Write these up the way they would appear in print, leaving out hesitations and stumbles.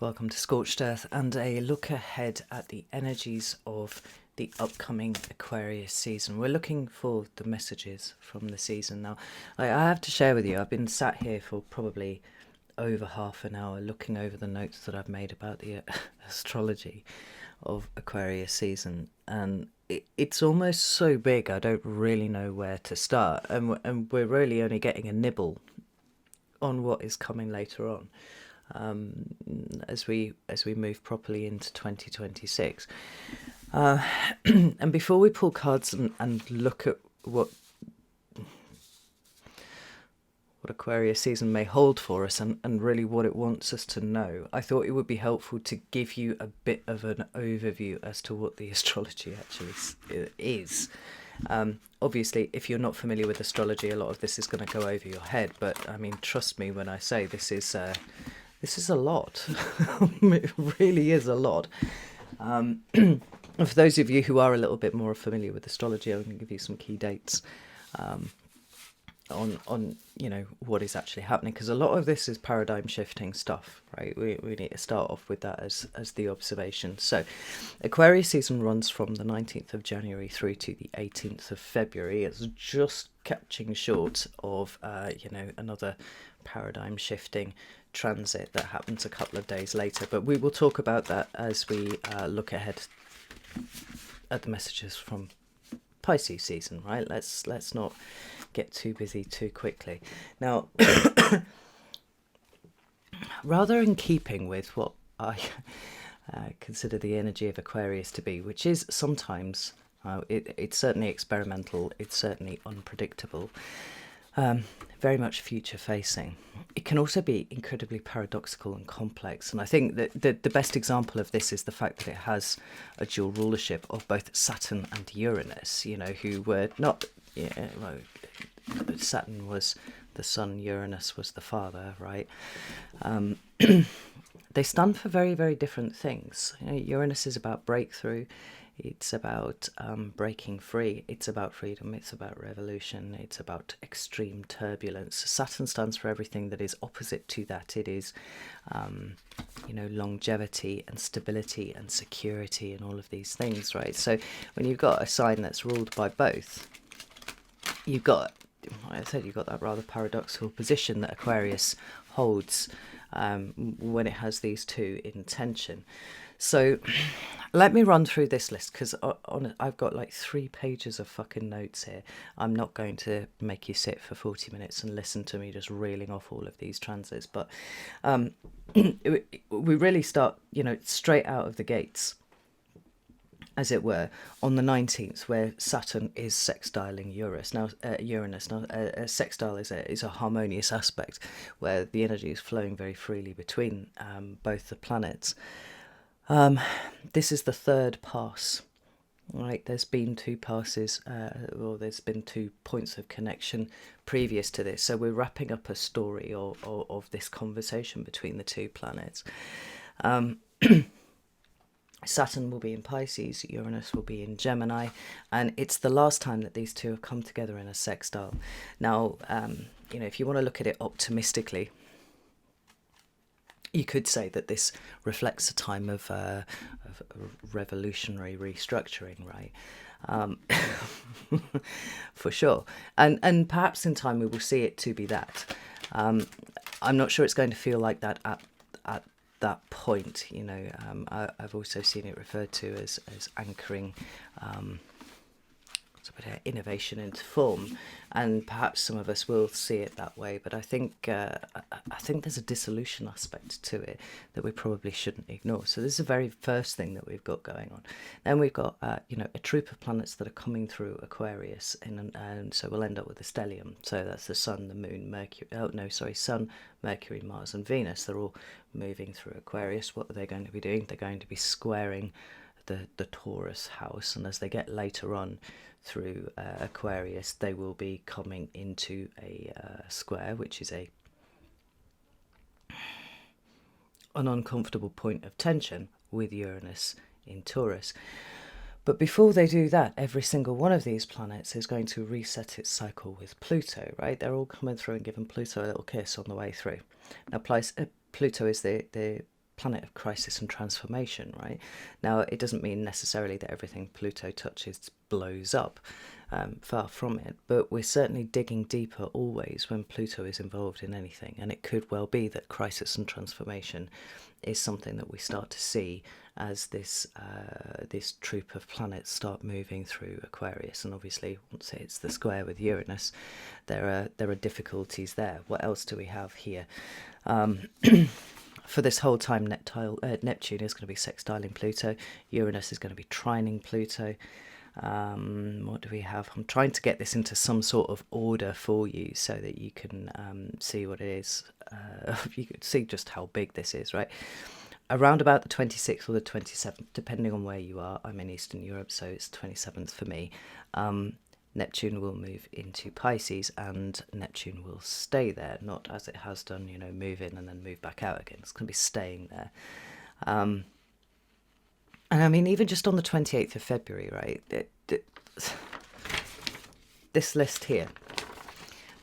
Welcome to Scorched Earth and a look ahead at the energies of the upcoming Aquarius season. We're looking for the messages from the season. Now, I have to share with you, I've been sat here for probably over half an hour looking over the notes that I've made about the astrology of Aquarius season, and it's almost so big I don't really know where to start, and we're really only getting a nibble on what is coming later on. As we move properly into 2026, and before we pull cards and look at what Aquarius season may hold for us and really what it wants us to know, I thought it would be helpful to give you a bit of an overview as to what the astrology actually is. Obviously, if you're not familiar with astrology, a lot of this is going to go over your head, but I mean, trust me when I say this is a lot. It really is a lot. For those of you who are a little bit more familiar with astrology, I'm going to give you some key dates on what is actually happening, because a lot of this is paradigm shifting stuff, right? We need to start off with that as the observation. So Aquarius season runs from the 19th of January through to the 18th of February. It's just catching short of another paradigm shifting transit that happens a couple of days later, but we will talk about that as we look ahead at the messages from Pisces season, right? Let's not get too busy too quickly. Now, rather in keeping with what I consider the energy of Aquarius to be, which is sometimes it's certainly experimental, it's certainly unpredictable, very much future facing. It can also be incredibly paradoxical and complex, and I think that the best example of this is the fact that it has a dual rulership of both Saturn and Uranus, who were not, Saturn was the son, Uranus was the father, right? They stand for very, very different things. Uranus is about breakthrough. It's about breaking free. It's about freedom. It's about revolution. It's about extreme turbulence. Saturn stands for everything that is opposite to that. It is, longevity and stability and security and all of these things, right? So when you've got a sign that's ruled by both, you've got, like I said, you've got that rather paradoxical position that Aquarius holds when it has these two in tension. So let me run through this list, because I've got like 3 pages of fucking notes here. I'm not going to make you sit for 40 minutes and listen to me just reeling off all of these transits, but we really start, straight out of the gates, as it were, on the 19th, where Saturn is sextiling Uranus. Now, a sextile is a harmonious aspect where the energy is flowing very freely between both the planets. This is the third pass, right? There's been 2 passes, there's been 2 points of connection previous to this. So we're wrapping up a story of this conversation between the 2 planets. Saturn will be in Pisces, Uranus will be in Gemini, and it's the last time that these 2 have come together in a sextile. Now, if you want to look at it optimistically, you could say that this reflects a time of revolutionary restructuring, right? For sure. And perhaps in time we will see it to be that. I'm not sure it's going to feel like that at that point. I've also seen it referred to as anchoring innovation into form, and perhaps some of us will see it that way, but I think there's a dissolution aspect to it that we probably shouldn't ignore. So this is the very first thing that we've got going on. Then we've got a troop of planets that are coming through Aquarius, and so we'll end up with a stellium. So that's the Sun, the Moon, Mercury. Sun, Mercury, Mars, and Venus. They're all moving through Aquarius. What are they going to be doing? They're going to be squaring the Taurus house, and as they get later on through Aquarius, they will be coming into a square, which is an uncomfortable point of tension with Uranus in Taurus. But before they do that, every single one of these planets is going to reset its cycle with Pluto, right? They're all coming through and giving Pluto a little kiss on the way through. Now, Pluto is the planet of crisis and transformation, right? Now, it doesn't mean necessarily that everything Pluto touches blows up, far from it, but we're certainly digging deeper always when Pluto is involved in anything, and it could well be that crisis and transformation is something that we start to see as this troop of planets start moving through Aquarius. And obviously, once it's the square with Uranus, there are difficulties there. What else do we have here? For this whole time, Neptune is going to be sextiling Pluto. Uranus is going to be trining Pluto. What do we have? I'm trying to get this into some sort of order for you so that you can see what it is. You can see just how big this is, right? Around about the 26th or the 27th, depending on where you are. I'm in Eastern Europe, so it's 27th for me. Neptune will move into Pisces, and Neptune will stay there, not as it has done, move in and then move back out again. It's going to be staying there. And I mean, even just on the 28th of February, right, this list here,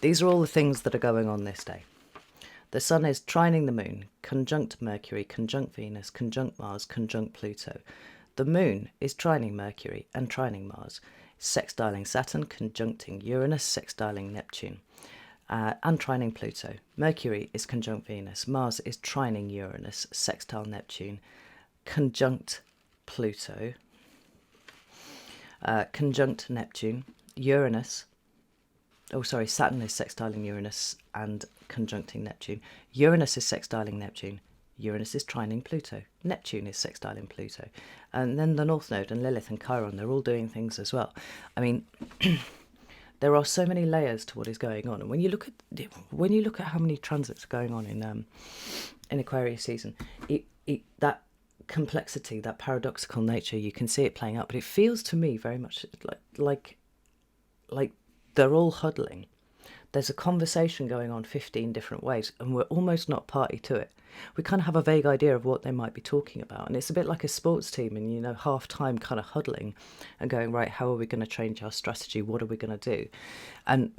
these are all the things that are going on this day. The Sun is trining the Moon, conjunct Mercury, conjunct Venus, conjunct Mars, conjunct Pluto. The Moon is trining Mercury and trining Mars, sextiling Saturn, conjuncting Uranus, sextiling Neptune, and trining Pluto. Mercury is conjunct Venus, Mars is trining Uranus, sextile Neptune, conjunct Pluto, conjunct Neptune, Saturn is sextiling Uranus and conjuncting Neptune. Uranus is sextiling Neptune. Uranus is trining Pluto. Neptune is sextiling Pluto. And then the North Node and Lilith and Chiron, they're all doing things as well. I mean, there are so many layers to what is going on. And when you look at how many transits are going on in Aquarius season, that complexity, that paradoxical nature, you can see it playing out. But it feels to me very much like they're all huddling. There's a conversation going on 15 different ways, and we're almost not party to it. We kind of have a vague idea of what they might be talking about, and it's a bit like a sports team, and half time kind of huddling and going, right, how are we going to change our strategy? What are we going to do? And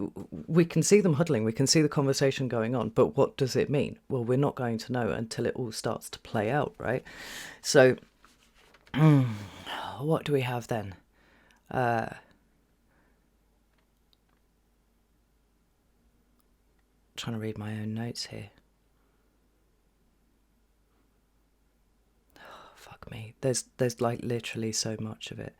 we can see them huddling, we can see the conversation going on, but what does it mean? Well, we're not going to know until it all starts to play out, right? So what do we have then? Trying to read my own notes here. Oh, fuck me. There's like literally so much of it.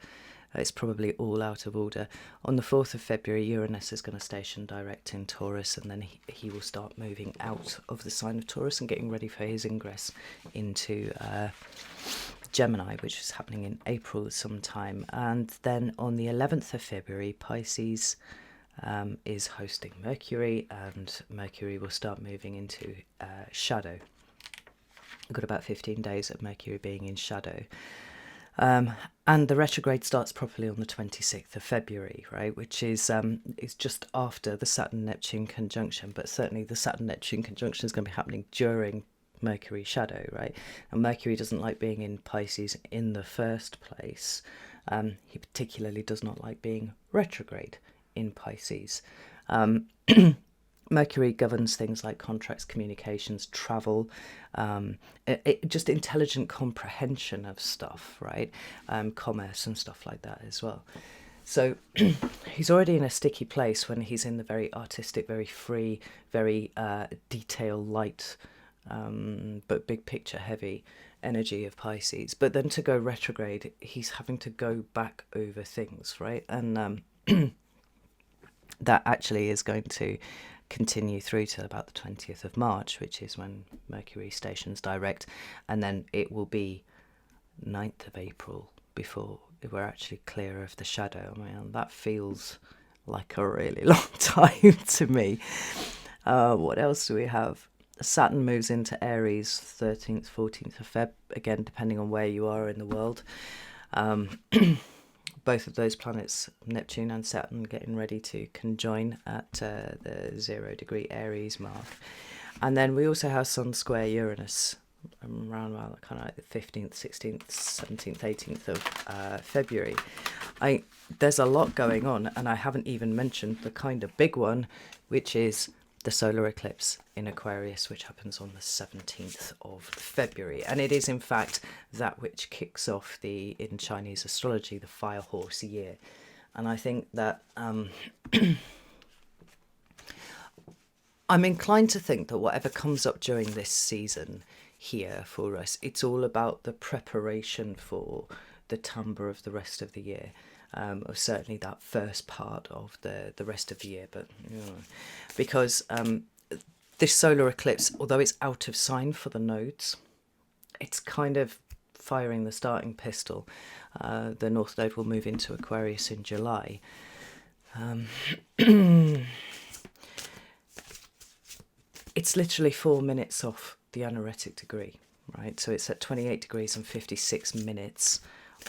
It's probably all out of order. On the 4th of February, Uranus is going to station direct in Taurus, and then he will start moving out of the sign of Taurus and getting ready for his ingress into Gemini, which is happening in April sometime. And then on the 11th of February, Pisces is hosting Mercury, and Mercury will start moving into shadow. We've got about 15 days of Mercury being in shadow. And the retrograde starts properly on the 26th of February, right, which is just after the Saturn-Neptune conjunction, but certainly the Saturn-Neptune conjunction is going to be happening during Mercury shadow, right? And Mercury doesn't like being in Pisces in the first place. He particularly does not like being retrograde in Pisces. Mercury governs things like contracts, communications, travel, just intelligent comprehension of stuff, right? Commerce and stuff like that as well. So he's already in a sticky place when he's in the very artistic, very free, very detail light, but big picture heavy energy of Pisces. But then to go retrograde, he's having to go back over things, right? And that actually is going to continue through to about the 20th of March, which is when Mercury stations direct, and then it will be 9th of April before we're actually clear of the shadow. I mean, that feels like a really long time to me. What else do we have? Saturn moves into Aries 13th, 14th of Feb, again, depending on where you are in the world. Both of those planets, Neptune and Saturn, getting ready to conjoin at the 0 degree Aries mark. And then we also have Sun square Uranus around about kind of like the 15th, 16th, 17th, 18th of February. There's a lot going on, and I haven't even mentioned the kind of big one, which is the solar eclipse in Aquarius, which happens on the 17th of February. And it is, in fact, that which kicks off in Chinese astrology, the fire horse year. And I think that I'm inclined to think that whatever comes up during this season here for us, it's all about the preparation for the timbre of the rest of the year. Or certainly that first part of the rest of the year, but because this solar eclipse, although it's out of sign for the nodes, it's kind of firing the starting pistol. The North Node will move into Aquarius in July. It's literally 4 minutes off the anaretic degree, right? So it's at 28 degrees and 56 minutes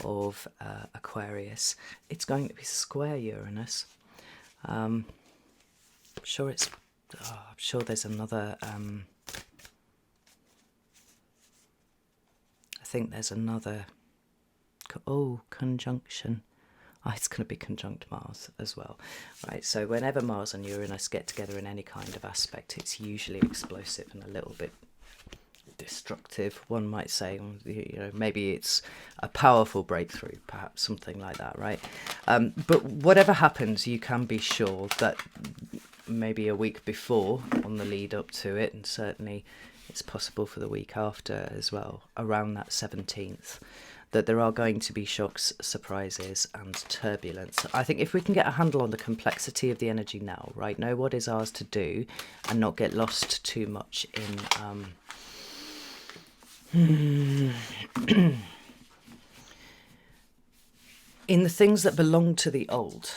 of Aquarius. It's going to be square Uranus. I'm sure there's another I think there's another conjunction. It's going to be conjunct Mars as well, right? So whenever Mars and Uranus get together in any kind of aspect, it's usually explosive and a little bit destructive, one might say. Maybe it's a powerful breakthrough, perhaps something like that, right? But whatever happens, you can be sure that maybe a week before, on the lead up to it, and certainly it's possible for the week after as well, around that 17th, that there are going to be shocks, surprises and turbulence. I think if we can get a handle on the complexity of the energy now, right, know what is ours to do and not get lost too much in in the things that belong to the old.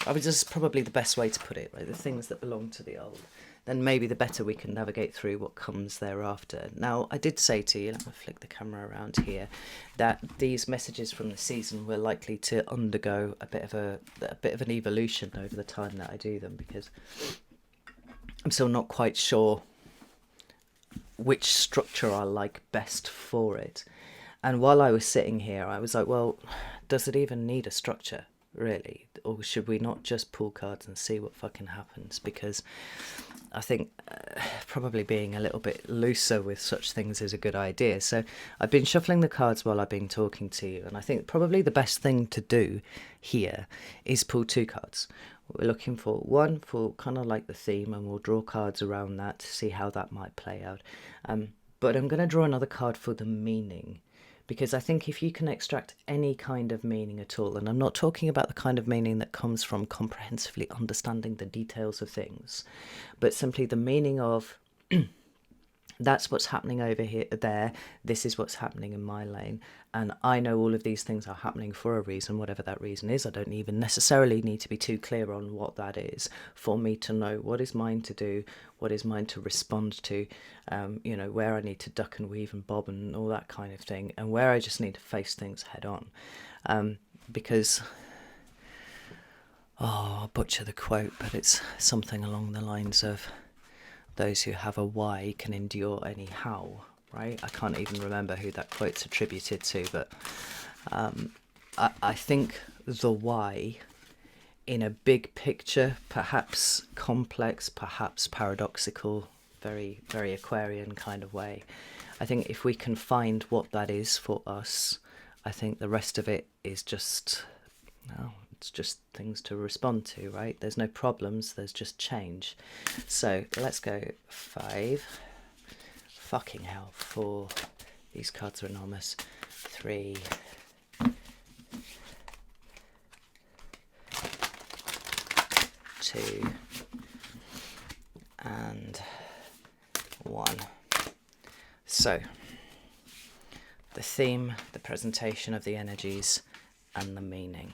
I mean, this is probably the best way to put it, right? The things that belong to the old. Then maybe the better we can navigate through what comes thereafter. Now, I did say to you, let me flick the camera around here, that these messages from the season were likely to undergo a bit of an evolution over the time that I do them, because I'm still not quite sure which structure I like best for it. And while I was sitting here, I was like, well, does it even need a structure, really? Or should we not just pull cards and see what fucking happens? Because I think probably being a little bit looser with such things is a good idea. So I've been shuffling the cards while I've been talking to you, and I think probably the best thing to do here is pull 2 cards. We're looking for one for kind of like the theme, and we'll draw cards around that to see how that might play out. But I'm going to draw another card for the meaning, because I think if you can extract any kind of meaning at all, and I'm not talking about the kind of meaning that comes from comprehensively understanding the details of things, but simply the meaning of that's what's happening over here, there, this is what's happening in my lane, and I know all of these things are happening for a reason, whatever that reason is. I don't even necessarily need to be too clear on what that is for me to know what is mine to do, what is mine to respond to, where I need to duck and weave and bob and all that kind of thing, and where I just need to face things head on. Because, I'll butcher the quote, but it's something along the lines of, those who have a why can endure any how, right? I can't even remember who that quote's attributed to, but I think the why, in a big picture, perhaps complex, perhaps paradoxical, very, very Aquarian kind of way, I think if we can find what that is for us, I think the rest of it is just, it's just things to respond to, right? There's no problems, there's just change. So let's go 5. Fucking hell, 4. These cards are enormous. 3. 2. And 1. So, the theme, the presentation of the energies, and the meaning.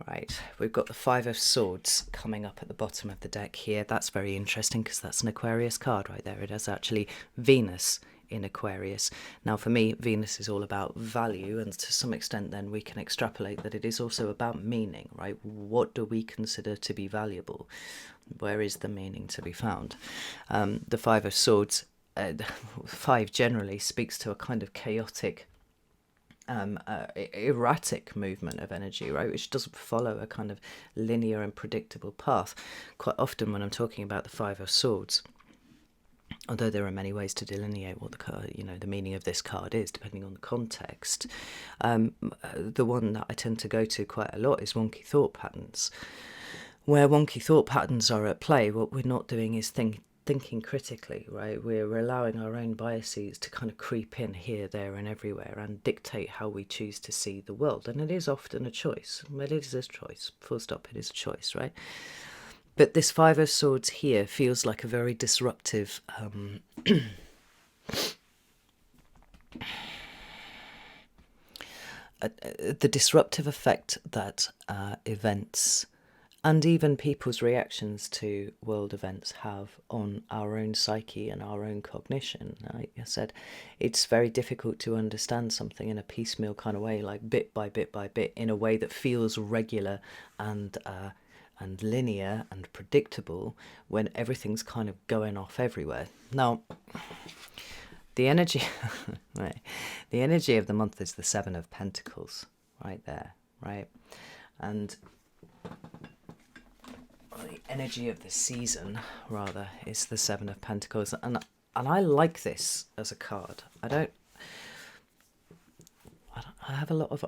Right, we've got the 5 of Swords coming up at the bottom of the deck here. That's very interesting because that's an Aquarius card right there. It has actually Venus in Aquarius. Now for me, Venus is all about value, and to some extent then we can extrapolate that it is also about meaning, right? What do we consider to be valuable? Where is the meaning to be found? The 5 of Swords, 5 generally speaks to a kind of chaotic erratic movement of energy, right, which doesn't follow a kind of linear and predictable path. Quite often when I'm talking about the Five of Swords, although there are many ways to delineate what the card, the meaning of this card is, depending on the context, the one that I tend to go to quite a lot is wonky thought patterns. Where wonky thought patterns are at play, what we're not doing is thinking critically, right? We're allowing our own biases to kind of creep in here, there, and everywhere and dictate how we choose to see the world. And it is often a choice. It is a choice. Full stop. It is a choice, right? But this Five of Swords here feels like a very disruptive the disruptive effect that events and even people's reactions to world events have on our own psyche and our own cognition. Like I said, it's very difficult to understand something in a piecemeal kind of way, like bit by bit by bit, in a way that feels regular and linear and predictable, when everything's kind of going off everywhere. Now, the energy, right, the energy of the month is the Seven of Pentacles, right there, right, and the energy of the season, rather, is the Seven of Pentacles, and I like this as a card. I have a lot of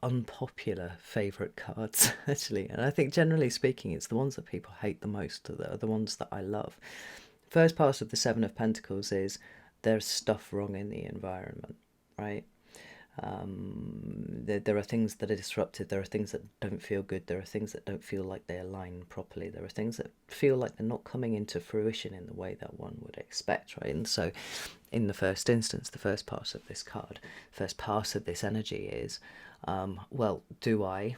unpopular favourite cards, actually, and I think generally speaking it's the ones that people hate the most that are the ones that I love. First part of the Seven of Pentacles is there's stuff wrong in the environment, right? There are things that are disrupted, there are things that don't feel good, there are things that don't feel like they align properly, there are things that feel like they're not coming into fruition in the way that one would expect, right? And so in the first instance, the first part of this card, first part of this energy is, well, do I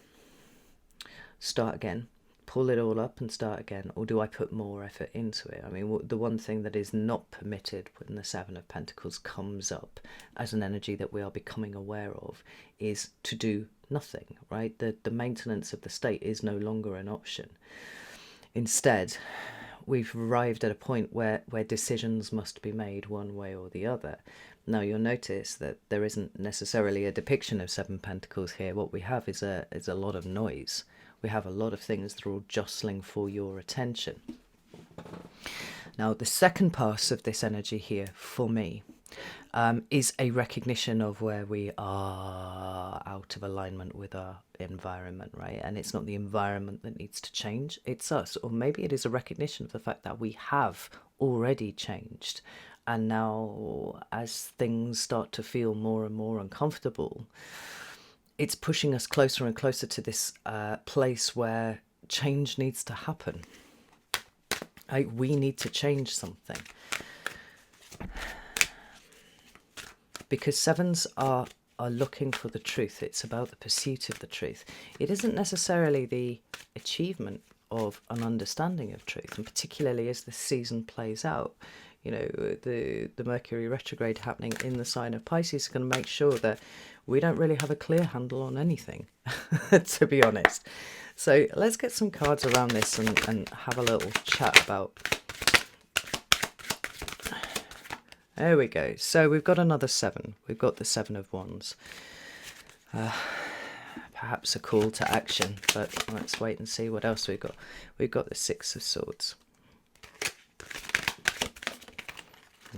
start again, pull it all up and start again, or do I put more effort into it? I mean, the one thing that is not permitted when the Seven of Pentacles comes up as an energy that we are becoming aware of is to do nothing, right? The maintenance of the state is no longer an option. Instead, we've arrived at a point where decisions must be made one way or the other. Now, you'll notice that there isn't necessarily a depiction of Seven Pentacles here. What we have is a lot of noise. We have a lot of things that are all jostling for your attention. Now, the second part of this energy here, for me, is a recognition of where we are out of alignment with our environment, right? And it's not the environment that needs to change, it's us. Or maybe it is a recognition of the fact that we have already changed. And now, as things start to feel more and more uncomfortable, it's pushing us closer and closer to this place where change needs to happen. We need to change something. Because sevens are looking for the truth. It's about the pursuit of the truth. It isn't necessarily the achievement of an understanding of truth, and particularly as the season plays out. The Mercury retrograde happening in the sign of Pisces is going to make sure that we don't really have a clear handle on anything, to be honest. So let's get some cards around this and have a little chat about. There we go. So we've got another seven. We've got the Seven of Wands. Perhaps a call to action, but let's wait and see what else we've got. We've got the Six of Swords.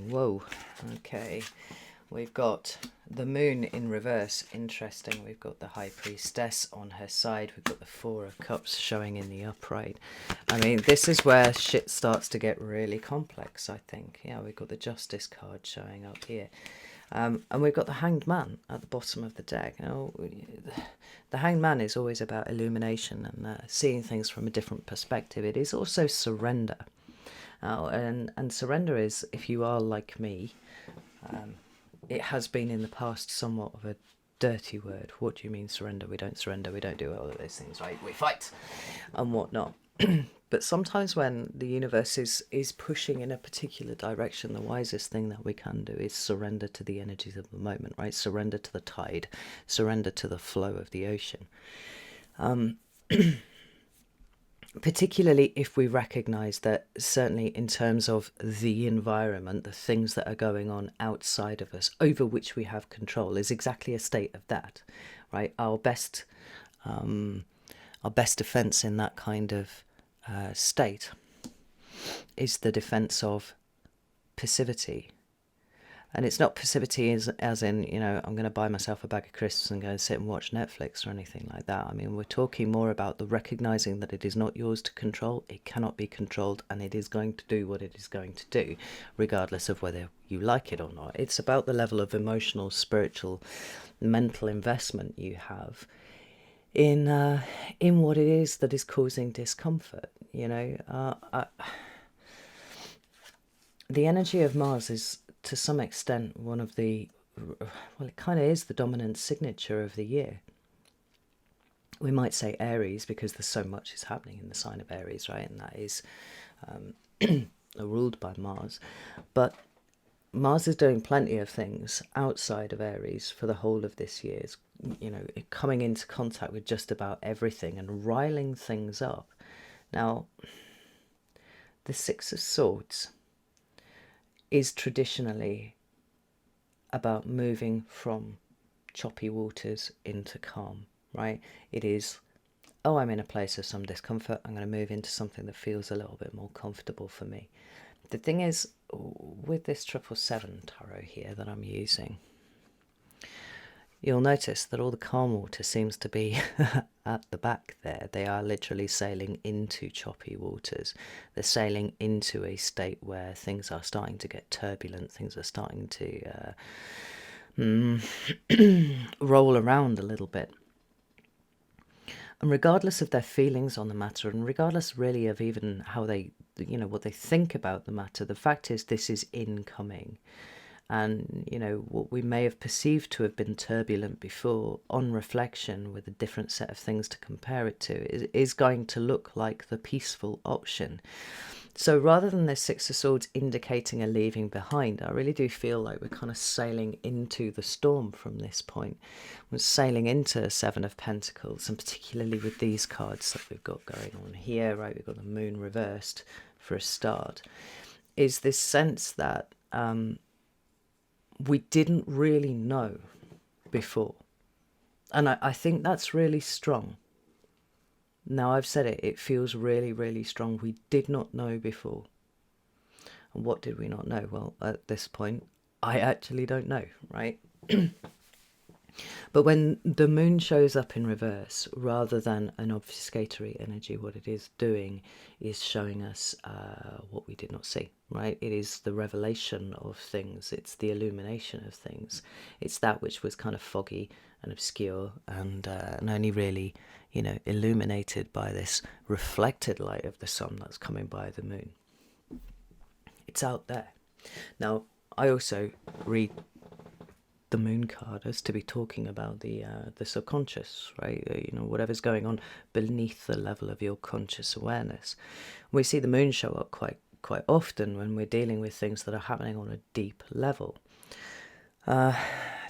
Whoa, okay. We've got the Moon in reverse, interesting. We've got the High Priestess on her side. We've got the Four of Cups showing in the upright. I mean, this is where shit starts to get really complex, I think. Yeah, we've got the Justice card showing up here. And we've got the Hanged Man at the bottom of the deck. Now, the Hanged Man is always about illumination and seeing things from a different perspective. It is also surrender. And surrender is, if you are like me, it has been in the past somewhat of a dirty word. What do you mean surrender? We don't surrender, we don't do all of those things, right? We fight and whatnot. But sometimes when the universe is pushing in a particular direction, the wisest thing that we can do is surrender to the energies of the moment, right? Surrender to the tide, surrender to the flow of the ocean. particularly if we recognize that certainly in terms of the environment, the things that are going on outside of us over which we have control is exactly a state of that, right? Our best defense in that kind of state is the defense of passivity. And it's not passivity as in, I'm going to buy myself a bag of crisps and go and sit and watch Netflix or anything like that. I mean, we're talking more about the recognizing that it is not yours to control, it cannot be controlled, and it is going to do what it is going to do, regardless of whether you like it or not. It's about the level of emotional, spiritual, mental investment you have in what it is that is causing discomfort. The energy of Mars is, to some extent, one of the, well, it kind of is the dominant signature of the year. We might say Aries because there's so much is happening in the sign of Aries, right? And that is ruled by Mars. But Mars is doing plenty of things outside of Aries for the whole of this year. It's, coming into contact with just about everything and riling things up. Now, the Six of Swords is traditionally about moving from choppy waters into calm, right? It is, I'm in a place of some discomfort, I'm going to move into something that feels a little bit more comfortable for me. The thing is, with this 777 tarot here that I'm using, you'll notice that all the calm water seems to be at the back there. They are literally sailing into choppy waters. They're sailing into a state where things are starting to get turbulent, things are starting to roll around a little bit. And regardless of their feelings on the matter, and regardless really of even how they, what they think about the matter, the fact is this is incoming. And, what we may have perceived to have been turbulent before, on reflection, with a different set of things to compare it to, is going to look like the peaceful option. So rather than the Six of Swords indicating a leaving behind, I really do feel like we're kind of sailing into the storm from this point. We're sailing into Seven of Pentacles, and particularly with these cards that we've got going on here, right? We've got the moon reversed for a start, is this sense that we didn't really know before. And I think that's really strong. Now, I've said it, it feels really, really strong. We did not know before. And what did we not know? Well, at this point, I actually don't know, right? But when the moon shows up in reverse, rather than an obfuscatory energy, what it is doing is showing us what we did not see, right? It is the revelation of things. It's the illumination of things. It's that which was kind of foggy and obscure and only really, illuminated by this reflected light of the sun that's coming by the moon. It's out there. Now, I also read the moon card as to be talking about the subconscious, right? Whatever's going on beneath the level of your conscious awareness. We see the moon show up quite often when we're dealing with things that are happening on a deep level.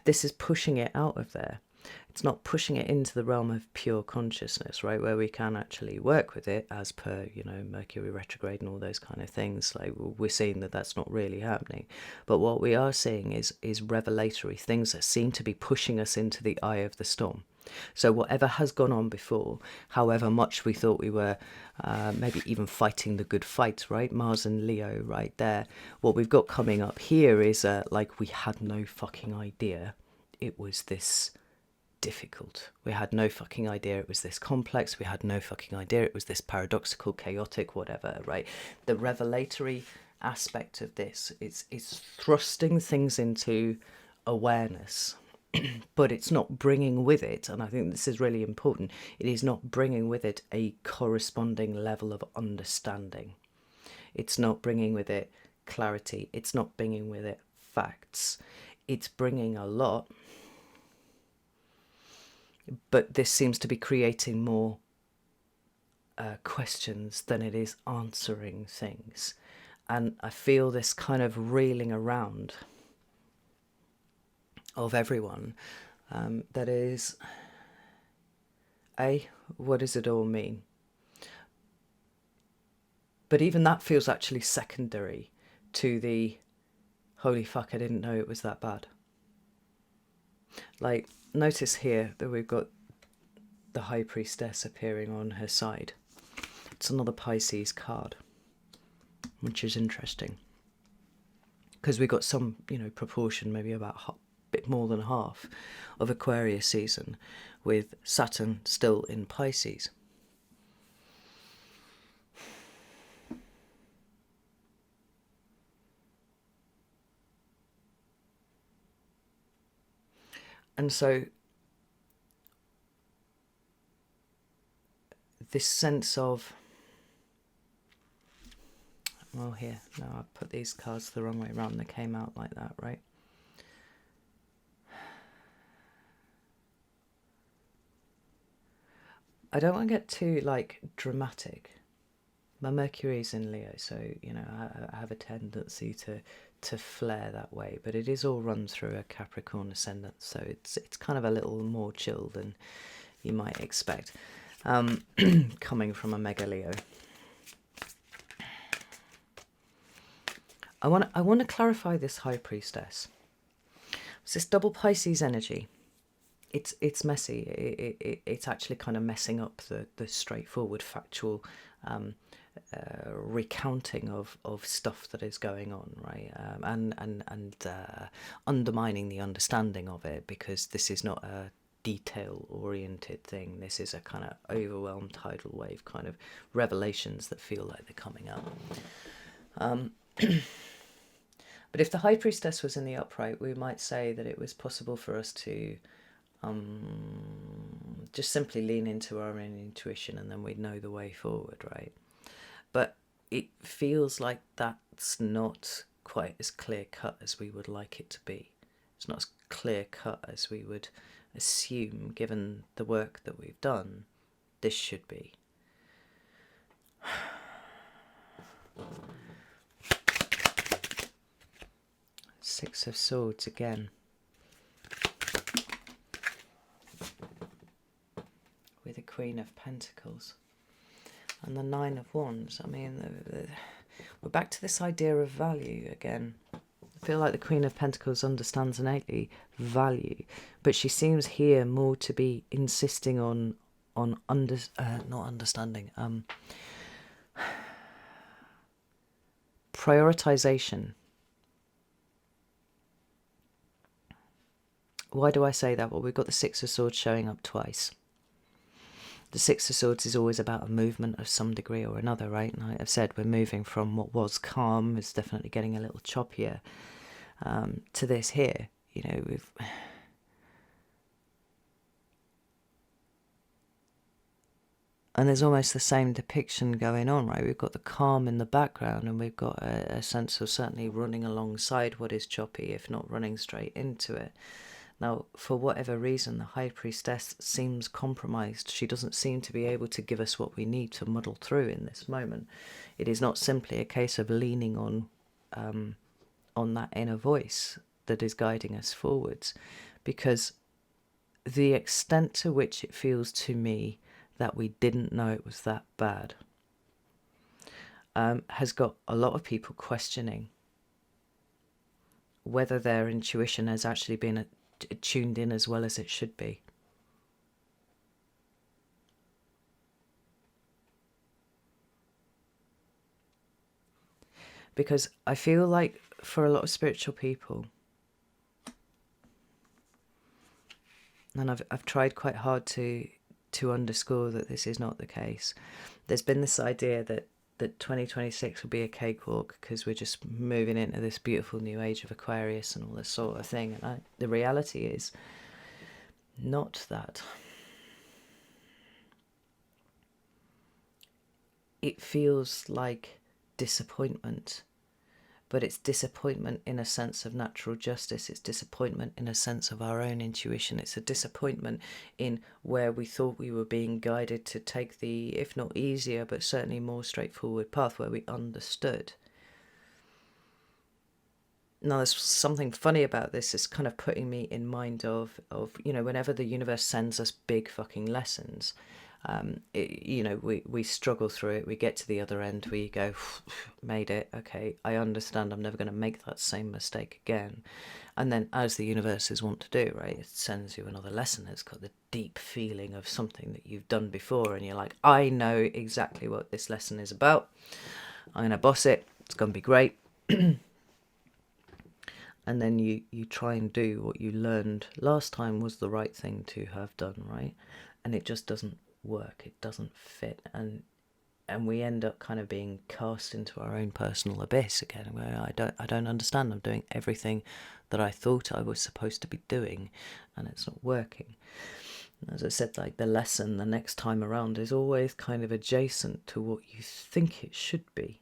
This is pushing it out of there. It's not pushing it into the realm of pure consciousness, right, where we can actually work with it as per, Mercury retrograde and all those kind of things. Like, we're seeing that that's not really happening. But what we are seeing is revelatory things that seem to be pushing us into the eye of the storm. So whatever has gone on before, however much we thought we were maybe even fighting the good fight, right? Mars and Leo right there. What we've got coming up here is like we had no fucking idea it was this difficult. We had no fucking idea it was this complex. We had no fucking idea it was this paradoxical, chaotic, whatever, right? The revelatory aspect of this, it's thrusting things into awareness, but it's not bringing with it, and I think this is really important, it is not bringing with it a corresponding level of understanding. It's not bringing with it clarity. It's not bringing with it facts. It's bringing a lot, but this seems to be creating more questions than it is answering things. And I feel this kind of reeling around of everyone that is, what does it all mean? But even that feels actually secondary to the holy fuck, I didn't know it was that bad. Like, notice here that we've got the High Priestess appearing on her side. It's another Pisces card, which is interesting. Because we got some, proportion, maybe about a bit more than half of Aquarius season, with Saturn still in Pisces. And so this sense of, well, here, no, I put these cards the wrong way around. They came out like that, right? I don't want to get too, dramatic. My Mercury's in Leo, so, I have a tendency to flare that way. But it is all run through a Capricorn ascendant, so it's kind of a little more chill than you might expect, coming from a mega Leo. I want to clarify this High Priestess. It's this double Pisces energy. It's messy. It's actually kind of messing up the straightforward factual recounting of stuff that is going on, right? And undermining the understanding of it, because this is not a detail-oriented thing. This is a kind of overwhelmed tidal wave kind of revelations that feel like they're coming up. But if the High Priestess was in the upright, we might say that it was possible for us to just simply lean into our own intuition, and then we'd know the way forward, right? But it feels like that's not quite as clear-cut as we would like it to be. It's not as clear-cut as we would assume, given the work that we've done, this should be. Six of Swords again. With the Queen of Pentacles. And the Nine of Wands. I mean, we're back to this idea of value again. I feel like the Queen of Pentacles understands innately value, but she seems here more to be insisting on not understanding, prioritization. Why do I say that? Well, we've got the Six of Swords showing up twice. The Six of Swords is always about a movement of some degree or another, right? And I've said we're moving from what was calm, it's definitely getting a little choppier, to this here. And there's almost the same depiction going on, right? We've got the calm in the background, and we've got a sense of certainly running alongside what is choppy, if not running straight into it. Now, for whatever reason, the High Priestess seems compromised. She doesn't seem to be able to give us what we need to muddle through in this moment. It is not simply a case of leaning on that inner voice that is guiding us forwards, because the extent to which it feels to me that we didn't know it was that bad has got a lot of people questioning whether their intuition has actually been tuned in as well as it should be. Because I feel like for a lot of spiritual people, and I've tried quite hard to underscore that this is not the case. There's been this idea that 2026 will be a cakewalk because we're just moving into this beautiful new age of Aquarius and all this sort of thing. And the reality is not that. It feels like disappointment, but it's disappointment in a sense of natural justice. It's disappointment in a sense of our own intuition. It's a disappointment in where we thought we were being guided to take the, if not easier, but certainly more straightforward path where we understood. Now, there's something funny about this. It's kind of putting me in mind of whenever the universe sends us big fucking lessons, You know, we struggle through it, we get to the other end, we go, made it, okay, I understand, I'm never going to make that same mistake again. And then, as the universe is wont to do, right, it sends you another lesson. It's got the deep feeling of something that you've done before, and you're like, I know exactly what this lesson is about, I'm going to boss it, it's going to be great. And then you try and do what you learned last time was the right thing to have done, right? And it just doesn't work, it doesn't fit, and we end up kind of being cast into our own personal abyss again, where I don't understand, I'm doing everything that I thought I was supposed to be doing, and it's not working. As I said, like, the lesson the next time around is always kind of adjacent to what you think it should be.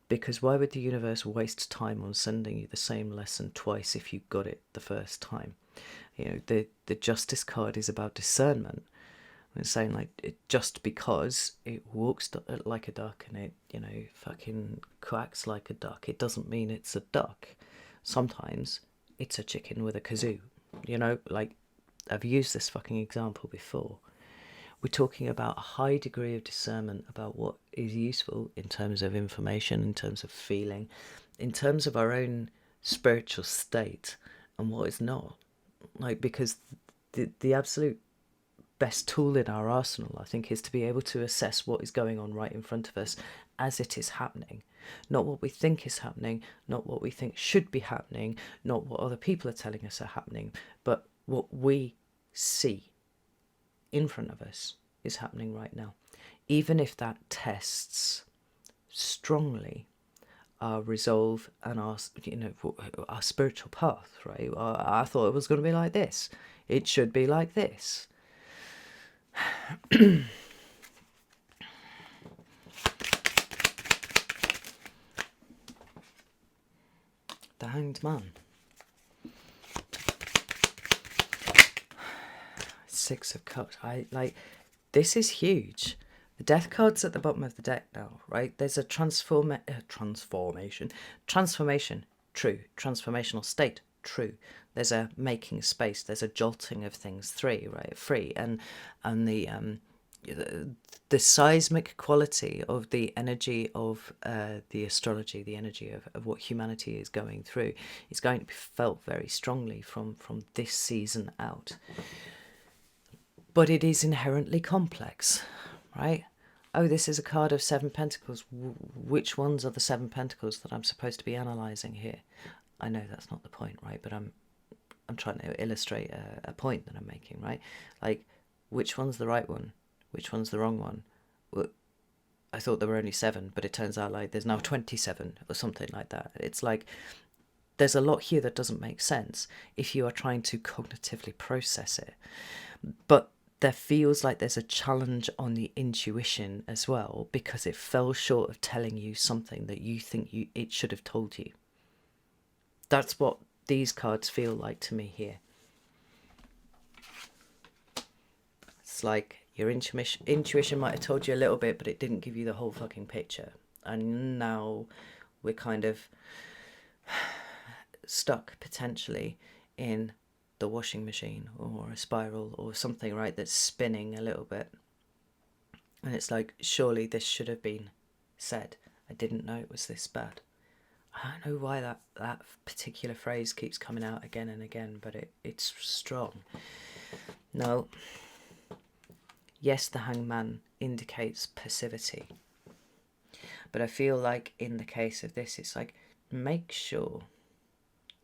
Because why would the universe waste time on sending you the same lesson twice if you got it the first time? You know, the Justice card is about discernment. It's saying, like, just because it walks like a duck and it, you know, fucking quacks like a duck, it doesn't mean it's a duck. Sometimes it's a chicken with a kazoo. You know, like, I've used this fucking example before. We're talking about a high degree of discernment about what is useful in terms of information, in terms of feeling, in terms of our own spiritual state, and what is not. Like, because the absolute best tool in our arsenal, I think, is to be able to assess what is going on right in front of us as it is happening. Not what we think is happening, not what we think should be happening, not what other people are telling us are happening, but what we see in front of us is happening right now, even if that tests strongly our resolve and our, you know, our spiritual path, right? I thought it was going to be like this, it should be like this. The Hanged Man. Six of Cups. This is huge. The Death card's at the bottom of the deck now, right? There's a transformation. True. Transformational state. True. There's a making space. There's a jolting of things free. And the seismic quality of the energy of the astrology, the energy of what humanity is going through, is going to be felt very strongly from this season out. But it is inherently complex, right? Oh, this is a card of 7 pentacles. Which ones are the 7 pentacles that I'm supposed to be analysing here? I know that's not the point, right? But I'm trying to illustrate a point that I'm making, right? Like, which one's the right one? Which one's the wrong one? Well, I thought there were only 7, but it turns out, like, there's now 27 or something like that. It's like, there's a lot here that doesn't make sense if you are trying to cognitively process it. But there feels like there's a challenge on the intuition as well, because it fell short of telling you something that you think it should have told you. That's what these cards feel like to me here. It's like your intuition might have told you a little bit, but it didn't give you the whole fucking picture. And now we're kind of stuck potentially in the washing machine or a spiral or something, right, that's spinning a little bit. And it's like, surely this should have been said. I didn't know it was this bad. I don't know why that particular phrase keeps coming out again and again, but it's strong. Now, yes, the Hangman indicates passivity. But I feel like in the case of this, it's like, make sure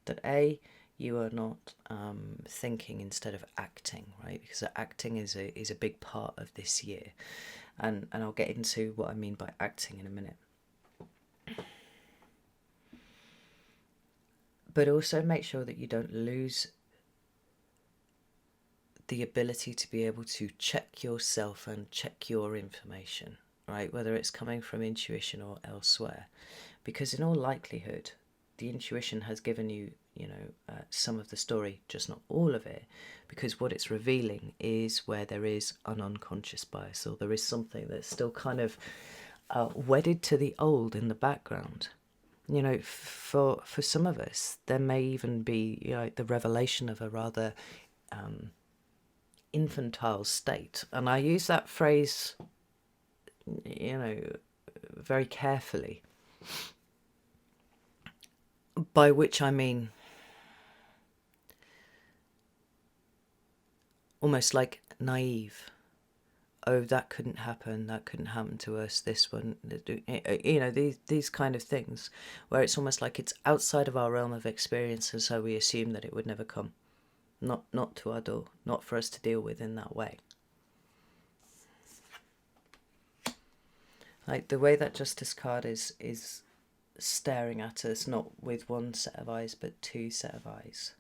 that you are not thinking instead of acting, right? Because acting is a big part of this year, and I'll get into what I mean by acting in a minute. But also make sure that you don't lose the ability to be able to check yourself and check your information, right? Whether it's coming from intuition or elsewhere, because in all likelihood, the intuition has given you, some of the story, just not all of it, because what it's revealing is where there is an unconscious bias, or there is something that's still kind of wedded to the old in the background. For some of us, there may even be the revelation of a rather infantile state. And I use that phrase, you know, very carefully, by which I mean almost like naive. Oh, that couldn't happen to us, this one, you know, these kind of things, where it's almost like it's outside of our realm of experience, and so we assume that it would never come, not to our door, not for us to deal with in that way. Like the way that Justice card is staring at us, not with one set of eyes, but two set of eyes.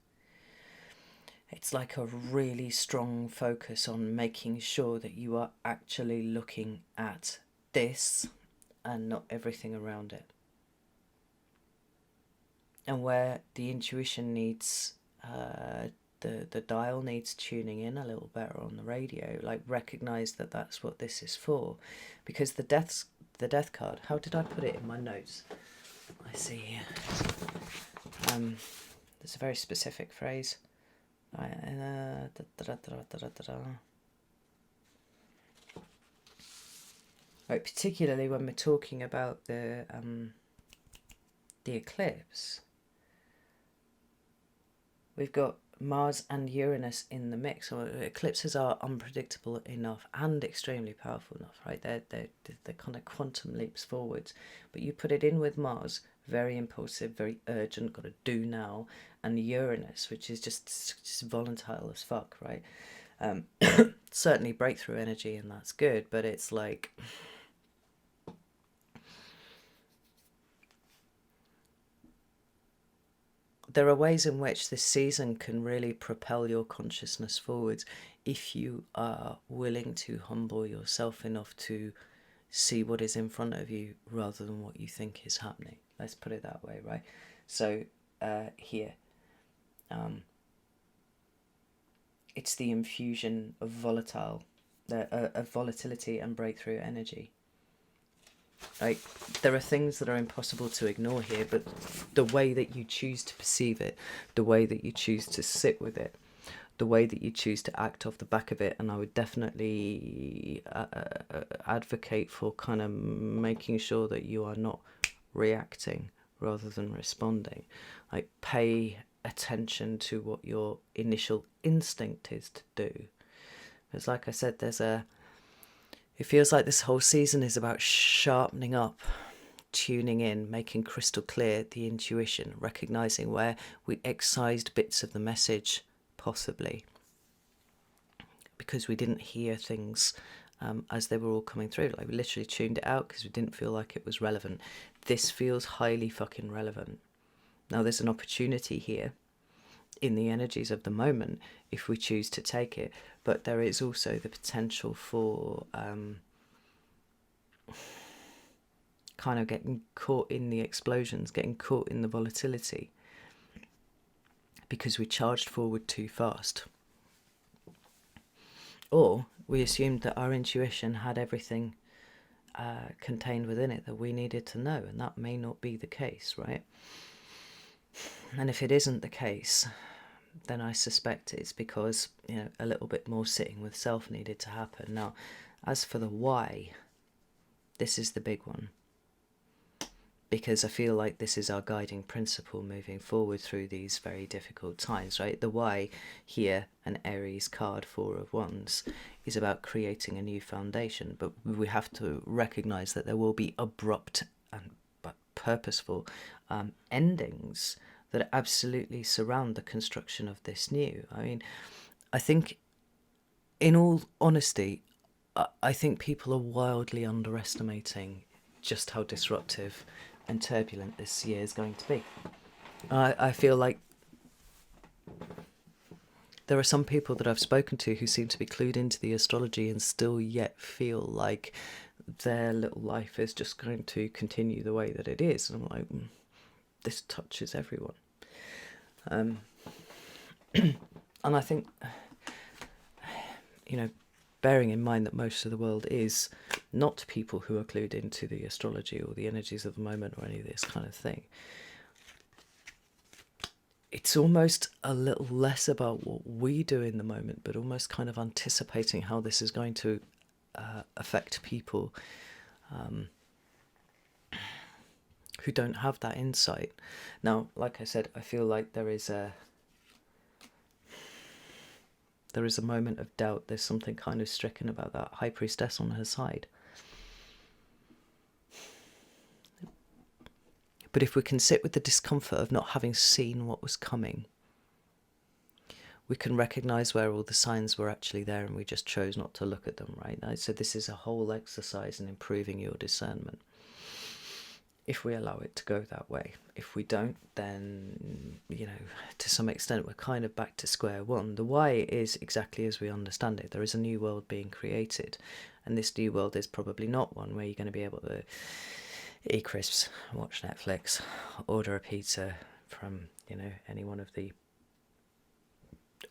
It's like a really strong focus on making sure that you are actually looking at this and not everything around it. And where the intuition needs, the dial needs tuning in a little better on the radio, like recognize that that's what this is for. Because the death card, how did I put it in my notes? I see here. There's a very specific phrase. Right, particularly when we're talking about the eclipse, we've got Mars and Uranus in the mix. So eclipses are unpredictable enough and extremely powerful enough, right? They're kind of quantum leaps forwards. But you put it in with Mars, very impulsive, very urgent, got to do now, and Uranus, which is just volatile as fuck, right? Certainly breakthrough energy, and that's good, but it's like there are ways in which this season can really propel your consciousness forwards if you are willing to humble yourself enough to see what is in front of you rather than what you think is happening. Let's put it that way, right? So here, it's the infusion of volatility and breakthrough energy. Like, there are things that are impossible to ignore here, but the way that you choose to perceive it, the way that you choose to sit with it, the way that you choose to act off the back of it, and I would definitely advocate for kind of making sure that you are not reacting rather than responding. Like, pay attention to what your initial instinct is to do. Because like I said, it feels like this whole season is about sharpening up, tuning in, making crystal clear the intuition, recognizing where we excised bits of the message, possibly because we didn't hear things as they were all coming through. Like, we literally tuned it out because we didn't feel like it was relevant. This feels highly fucking relevant. Now there's an opportunity here in the energies of the moment if we choose to take it, but there is also the potential for kind of getting caught in the explosions, getting caught in the volatility because we charged forward too fast, or we assumed that our intuition had everything contained within it that we needed to know, and that may not be the case, right? And if it isn't the case, then I suspect it's because, you know, a little bit more sitting with self needed to happen. Now, as for the why, this is the big one, because I feel like this is our guiding principle moving forward through these very difficult times, right? The why here, an Aries card, 4 of Wands, is about creating a new foundation, but we have to recognize that there will be abrupt and but purposeful endings that absolutely surround the construction of this new. I mean, I think, in all honesty, I think people are wildly underestimating just how disruptive and turbulent this year is going to be. I feel like there are some people that I've spoken to who seem to be clued into the astrology and still yet feel like their little life is just going to continue the way that it is. And I'm like, this touches everyone. And I think, you know, bearing in mind that most of the world is not people who are clued into the astrology or the energies of the moment or any of this kind of thing, it's almost a little less about what we do in the moment, but almost kind of anticipating how this is going to affect people who don't have that insight. Now, like I said, I feel like there is a moment of doubt. There's something kind of stricken about that high priestess on her side. But if we can sit with the discomfort of not having seen what was coming, we can recognize where all the signs were actually there and we just chose not to look at them, right? So this is a whole exercise in improving your discernment, if we allow it to go that way. If we don't, then, you know, to some extent we're kind of back to square one. The why is exactly as we understand it. There is a new world being created, and this new world is probably not one where you're going to be able to eat crisps, watch Netflix, order a pizza from, you know, any one of the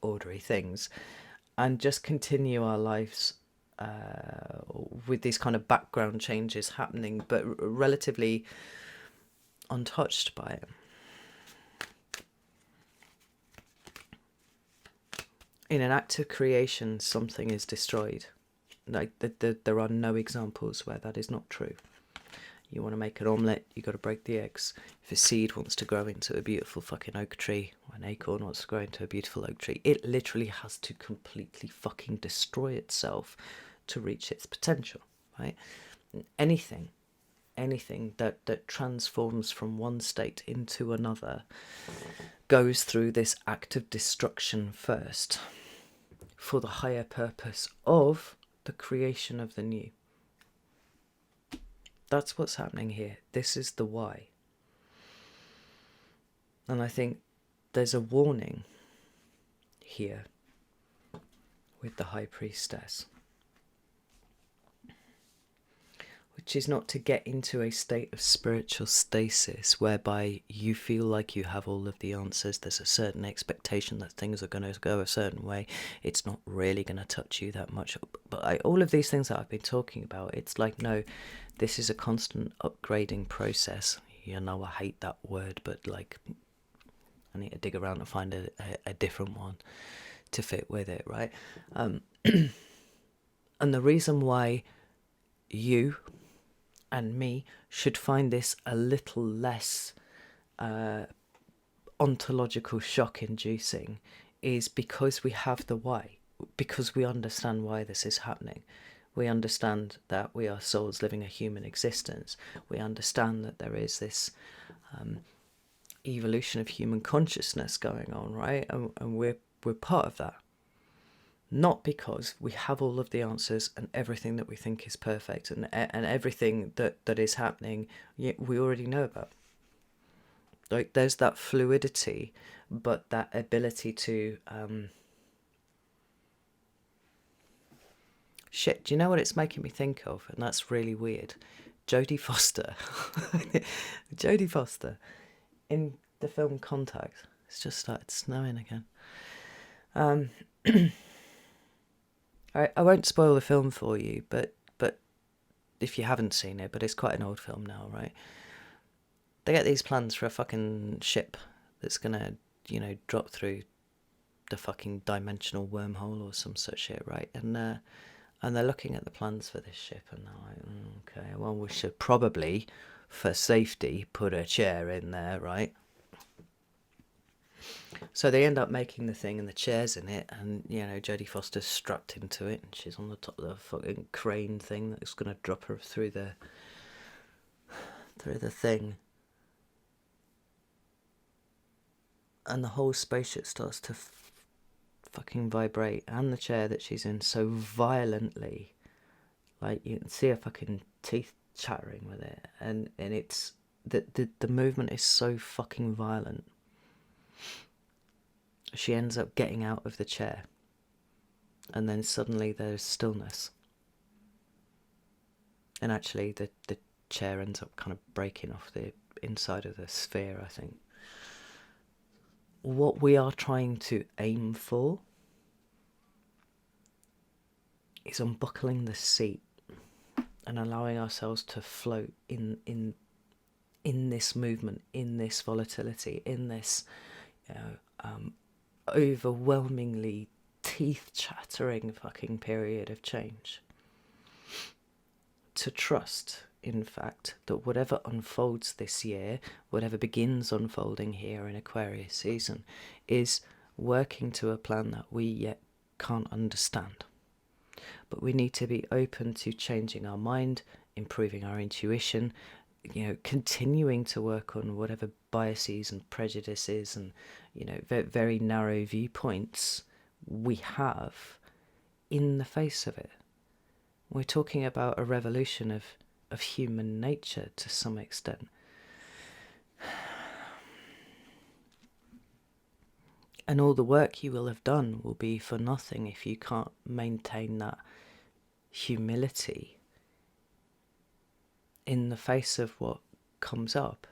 ordery things, and just continue our lives with these kind of background changes happening, but relatively untouched by it. In an act of creation, something is destroyed. Like there are no examples where that is not true. You want to make an omelette, you got to break the eggs. If a seed wants to grow into a beautiful fucking oak tree, or an acorn wants to grow into a beautiful oak tree, it literally has to completely fucking destroy itself to reach its potential, right? Anything that transforms from one state into another goes through this act of destruction first, for the higher purpose of the creation of the new. That's what's happening here. This is the why. And I think there's a warning here with the High Priestess, which is not to get into a state of spiritual stasis whereby you feel like you have all of the answers. There's a certain expectation that things are going to go a certain way. It's not really going to touch you that much. But all of these things that I've been talking about, it's like, no, this is a constant upgrading process. You know, I hate that word, but like, I need to dig around and find a different one to fit with it, right? And the reason why you and me should find this a little less ontological shock inducing is because we have the why, because we understand why this is happening. We understand that we are souls living a human existence. We understand that there is this evolution of human consciousness going on, right? And we're part of that. Not because we have all of the answers and everything that we think is perfect and everything that is happening we already know about. Like, there's that fluidity, but that ability to shit, do you know what it's making me think of? And that's really weird. Jodie Foster. Jodie Foster in the film Contact. It's just started snowing again. I won't spoil the film for you, but if you haven't seen it, but it's quite an old film now, right? They get these plans for a fucking ship that's gonna, you know, drop through the fucking dimensional wormhole or some such shit, right? And they're looking at the plans for this ship, and they're like, okay, well, we should probably, for safety, put a chair in there, right? So they end up making the thing, and the chair's in it, and, you know, Jodie Foster's strapped into it, and she's on the top of the fucking crane thing that's going to drop her through the thing. And the whole spaceship starts to fucking vibrate, and the chair that she's in so violently, like, you can see her fucking teeth chattering with it, and it's the movement is so fucking violent. She ends up getting out of the chair, and then suddenly there's stillness, and actually the chair ends up kind of breaking off the inside of the sphere, I think. What we are trying to aim for is unbuckling the seat and allowing ourselves to float in this movement, in this volatility, in this you know, overwhelmingly teeth-chattering fucking period of change. To trust, in fact, that whatever unfolds this year, whatever begins unfolding here in Aquarius season, is working to a plan that we yet can't understand. But we need to be open to changing our mind, improving our intuition, you know, continuing to work on whatever biases and prejudices and, you know, very narrow viewpoints we have in the face of it. We're talking about a revolution of human nature to some extent. And all the work you will have done will be for nothing if you can't maintain that humility in the face of what comes up.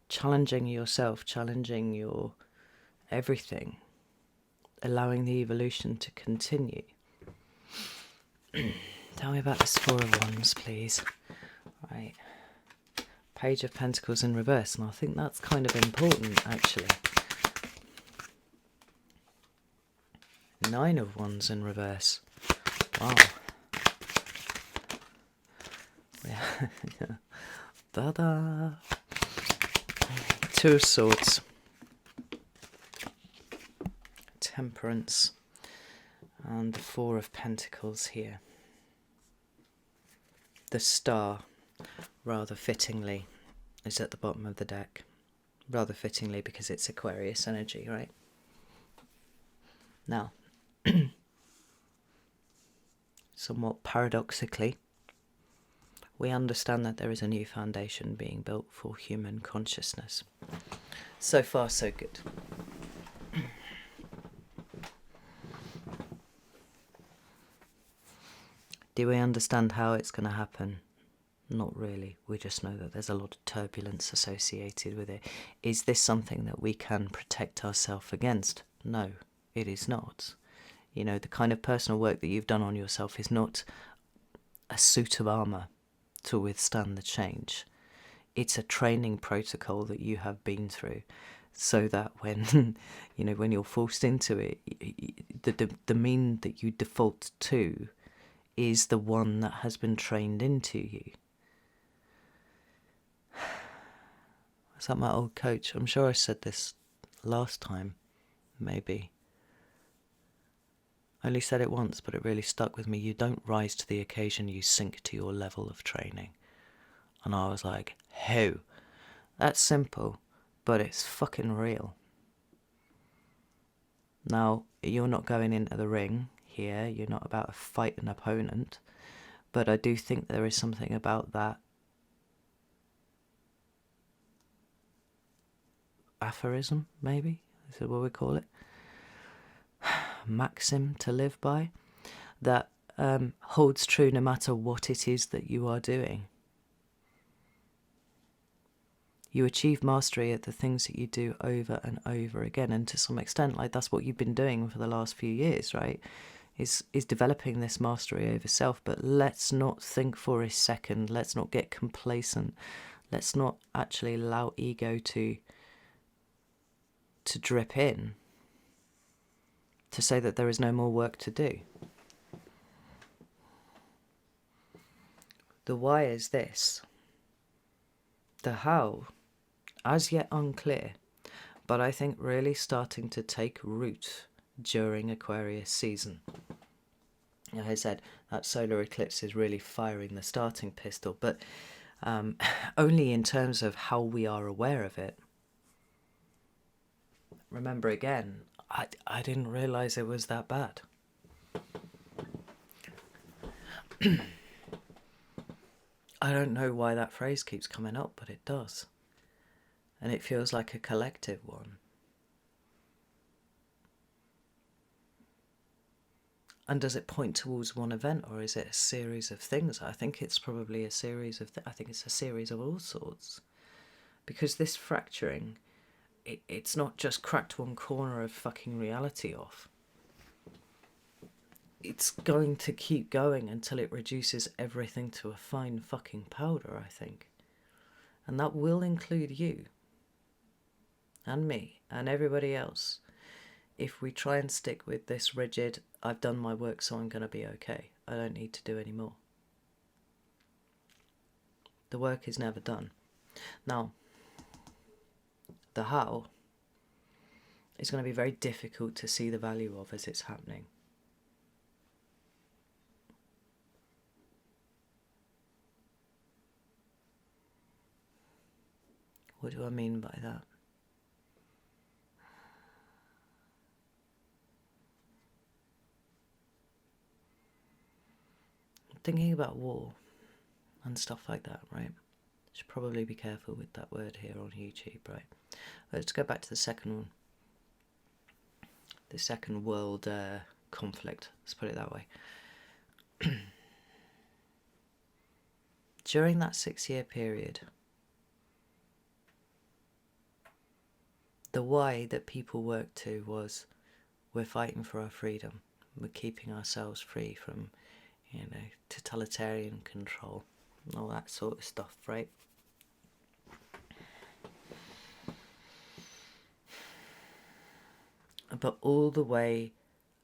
Challenging yourself, challenging your everything, allowing the evolution to continue. Tell me about this Four of Wands, please. Right. Page of Pentacles in reverse, and I think that's kind of important, actually. Nine of Wands in reverse. Wow. Yeah. Ta-da! Two of Swords. Temperance. And the Four of Pentacles here. The Star, rather fittingly, is at the bottom of the deck. Rather fittingly because it's Aquarius energy, right? Now, somewhat paradoxically, we understand that there is a new foundation being built for human consciousness. So far, so good. Do we understand how it's going to happen? Not really. We just know that there's a lot of turbulence associated with it. Is this something that we can protect ourselves against? No, it is not. You know, the kind of personal work that you've done on yourself is not a suit of armour to withstand the change. It's a training protocol that you have been through, so that when you know, when you're forced into it, the mean that you default to is the one that has been trained into you. Is that my old coach? I'm sure I said this last time, maybe. I only said it once, but it really stuck with me. You don't rise to the occasion, you sink to your level of training. And I was like, how? That's simple, but it's fucking real. Now, you're not going into the ring here, you're not about to fight an opponent, but I do think there is something about that aphorism, maybe, is that what we call it? Maxim to live by, that holds true no matter what it is that you are doing. You achieve mastery at the things that you do over and over again, and to some extent, like, that's what you've been doing for the last few years, right? Is developing this mastery over self. But let's not think for a second, let's not get complacent, let's not actually allow ego to drip in, to say that there is no more work to do. The why is this. The how, as yet unclear, but I think really starting to take root during Aquarius season. Like I said, that solar eclipse is really firing the starting pistol, but only in terms of how we are aware of it. Remember again, I didn't realise it was that bad. I don't know why that phrase keeps coming up, but it does. And it feels like a collective one. And does it point towards one event, or is it a series of things? I think it's probably a series of I think it's a series of all sorts. Because this fracturing, it's not just cracked one corner of fucking reality off. It's going to keep going until it reduces everything to a fine fucking powder, I think. And that will include you. and me and everybody else, if we try and stick with this rigid, I've done my work so I'm going to be okay, I don't need to do any more, the work is never done. Now, the how is going to be very difficult to see the value of as it's happening. What do I mean by that? Thinking about war and stuff like that, right? Should probably be careful with that word here on YouTube, right? Let's go back to the second one. The second world conflict, let's put it that way. During that 6-year period, the why that people worked to was, we're fighting for our freedom, we're keeping ourselves free from, totalitarian control and all that sort of stuff, right? But all the way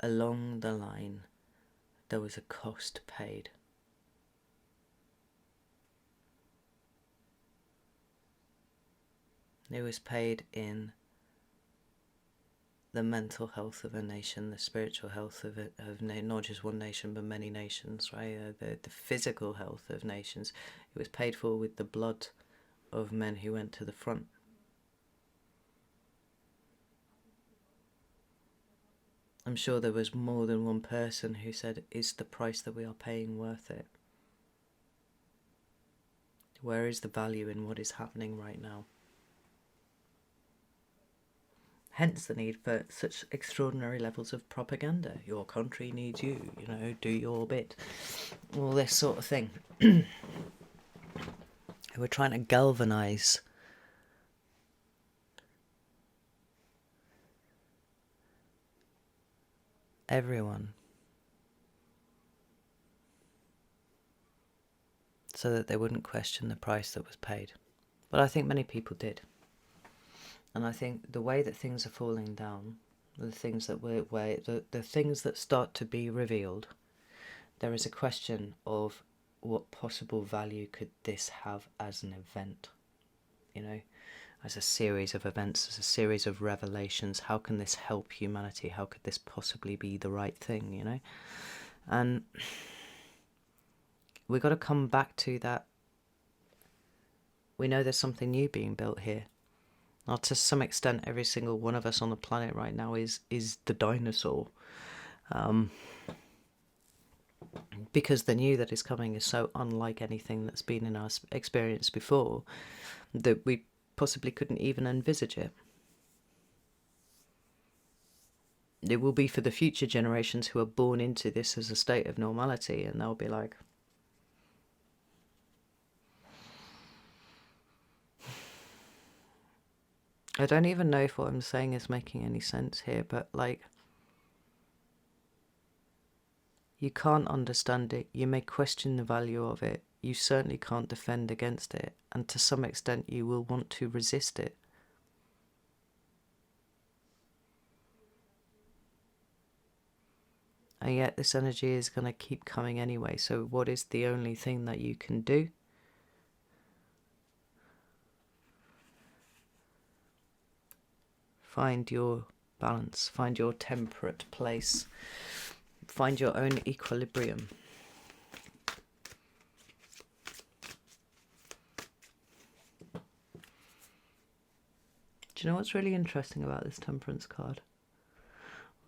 along the line, there was a cost paid. It was paid in the mental health of a nation, the spiritual health of not just one nation but many nations, right? The physical health of nations. It was paid for with the blood of men who went to the front. I'm sure there was more than one person who said, is the price that we are paying worth it? Where is the value in what is happening right now? Hence the need for such extraordinary levels of propaganda. Your country needs you, do your bit. All this sort of thing. We're trying to galvanise everyone so that they wouldn't question the price that was paid. But I think many people did. And I think the way that things are falling down, the things that the things that start to be revealed, there is a question of what possible value could this have as an event, as a series of events, as a series of revelations. How can this help humanity? How could this possibly be the right thing, And we've got to come back to that. We know there's something new being built here. Now, to some extent, every single one of us on the planet right now is the dinosaur. Because the new that is coming is so unlike anything that's been in our experience before that we possibly couldn't even envisage it. It will be for the future generations who are born into this as a state of normality, and they'll be like, I don't even know if what I'm saying is making any sense here, but you can't understand it, you may question the value of it, you certainly can't defend against it, and to some extent you will want to resist it. And yet this energy is going to keep coming anyway, so what is the only thing that you can do? Find your balance, find your temperate place, find your own equilibrium. Do you know what's really interesting about this temperance card?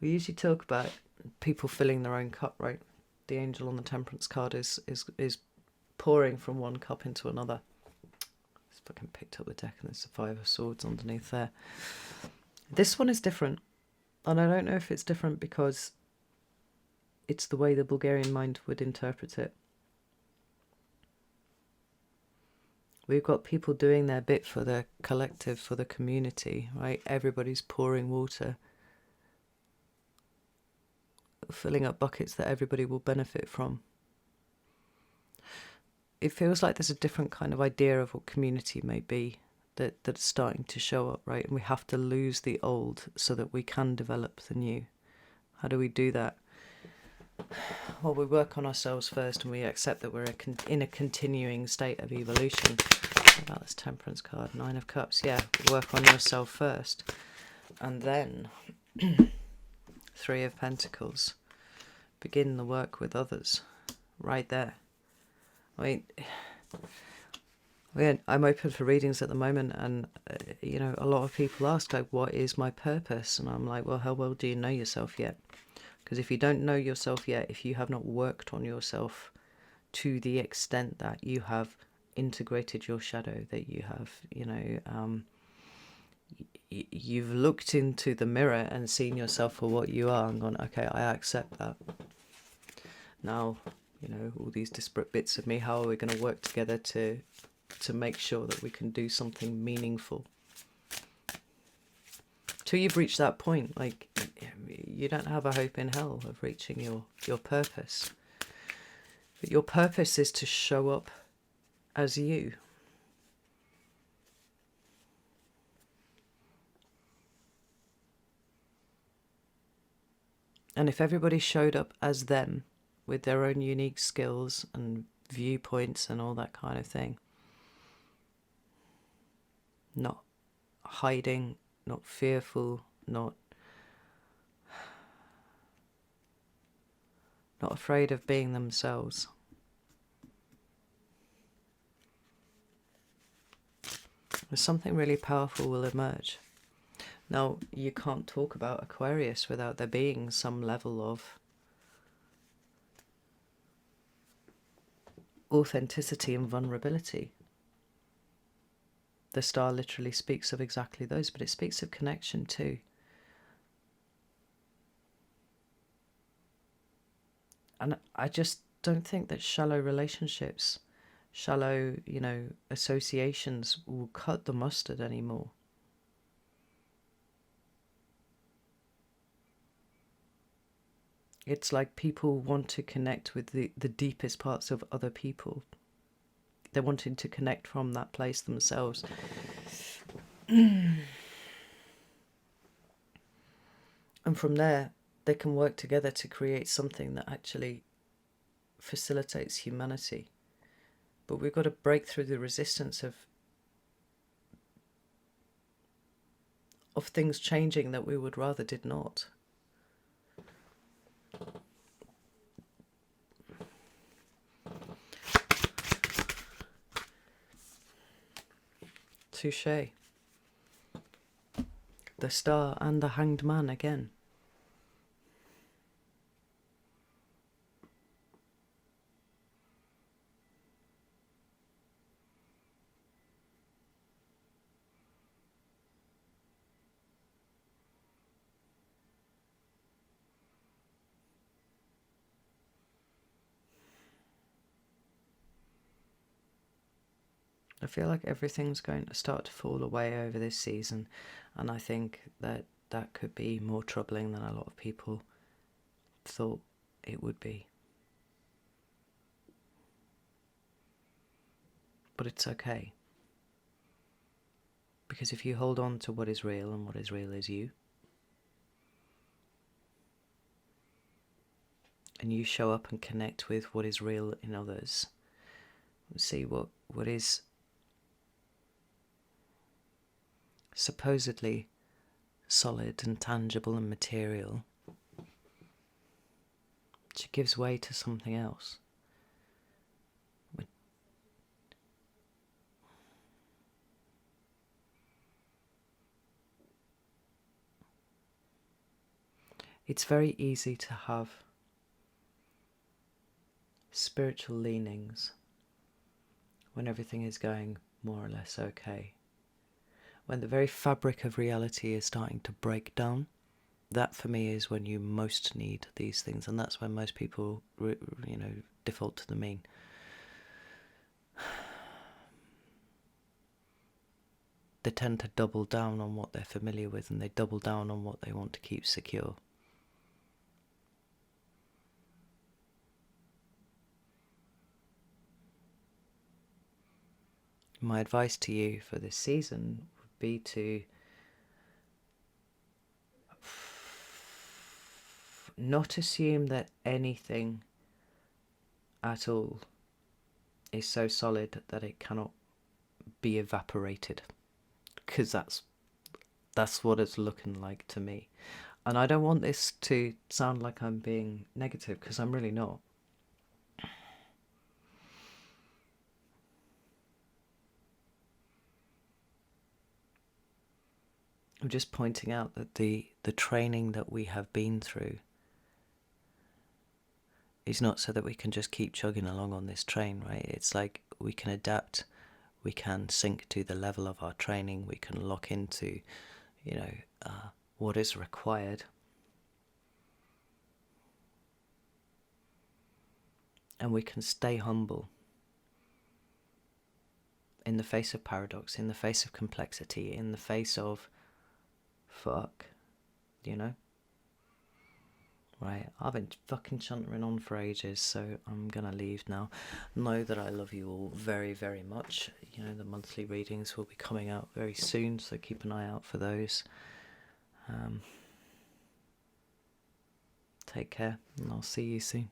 We usually talk about people filling their own cup, right? The angel on the temperance card is pouring from one cup into another. Just fucking picked up the deck and there's the 5 of Swords underneath there. This one is different, and I don't know if it's different because it's the way the Bulgarian mind would interpret it. We've got people doing their bit for the collective, for the community, right? Everybody's pouring water, filling up buckets that everybody will benefit from. It feels like there's a different kind of idea of what community may be that's starting to show up, right? And we have to lose the old so that we can develop the new. How do we do that? Well, we work on ourselves first, and we accept that we're in a continuing state of evolution. What about this Temperance card? 9 of Cups. Yeah, work on yourself first. And then 3 of Pentacles. Begin the work with others. Right there. I mean, I'm open for readings at the moment, and you know, a lot of people ask, like, what is my purpose? And I'm like, well, how well do you know yourself yet? Because if you don't know yourself yet, if you have not worked on yourself to the extent that you have integrated your shadow, that you have, you know, you've looked into the mirror and seen yourself for what you are and gone, okay, I accept that. Now, you know, all these disparate bits of me, how are we going to work together to make sure that we can do something meaningful? Till you've reached that point, like, you don't have a hope in hell of reaching your purpose. But your purpose is to show up as you. And if everybody showed up as them, with their own unique skills and viewpoints and all that kind of thing, not hiding, not fearful, not afraid of being themselves, something really powerful will emerge. Now, you can't talk about Aquarius without there being some level of authenticity and vulnerability. The star literally speaks of exactly those, but it speaks of connection too. And I just don't think that shallow relationships, shallow, you know, associations will cut the mustard anymore. It's like people want to connect with the deepest parts of other people. They're wanting to connect from that place themselves. And from there, they can work together to create something that actually facilitates humanity. But we've got to break through the resistance of things changing that we would rather did not. Touché. The Star and the Hanged Man again. I feel like everything's going to start to fall away over this season, and I think that that could be more troubling than a lot of people thought it would be. But it's okay. Because if you hold on to what is real, and what is real is you, and you show up and connect with what is real in others, see what is supposedly solid and tangible and material, it gives way to something else. It's very easy to have spiritual leanings when everything is going more or less okay. When the very fabric of reality is starting to break down, that for me is when you most need these things, and that's when most people, default to the mean. They tend to double down on what they're familiar with, and they double down on what they want to keep secure. My advice to you for this season would be to not assume that anything at all is so solid that it cannot be evaporated, because that's what it's looking like to me. And I don't want this to sound like I'm being negative, because I'm really not. I'm just pointing out that the training that we have been through is not so that we can just keep chugging along on this train, right? It's like we can adapt, we can sink to the level of our training, we can lock into, what is required. And we can stay humble in the face of paradox, in the face of complexity, in the face of fuck, Right, I've been fucking chuntering on for ages, so I'm gonna leave now. Know that I love you all very, very much. The monthly readings will be coming out very soon, so keep an eye out for those. Take care, and I'll see you soon.